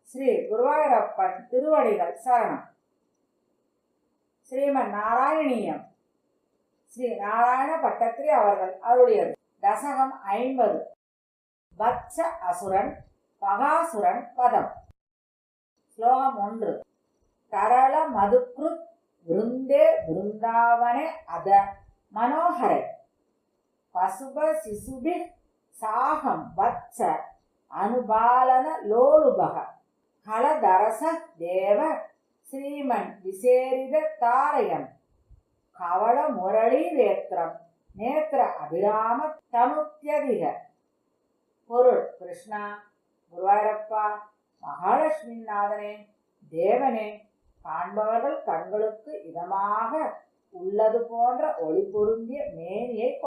ஸ்ரீ குருவாயூரப்பன் திருவடிகள் சரணம். ஸ்ரீமன் நாராயணீயம் ஸ்ரீ நாராயண பட்டத்திரி அவர்கள் அருளியது. தசகம் 50. வத்ச அசுரன் பகாசுரன் பதம். ஸ்லோகம் 1. தரள மதுக்ருத் விருந்தே விருந்தாவனே அத மனோஹரே பசுப சிசுபி சாகம் வத்ச அனுபாலன லோலுபக ஹலதரச தேவ ஸ்ரீமன் விசேரித தாரயன் கவள முரளி வேத்திரம் நேத்திர அபிராம தமுத்தியதிக. பொருள்: கிருஷ்ணா, குருவாயூரப்பா, மகாலட்சுமி நாதனே, தேவனே, காண்பவர்கள் கண்களுக்கு இதமாக உள்ளது போன்ற ஒளி பொருந்திய மேனியை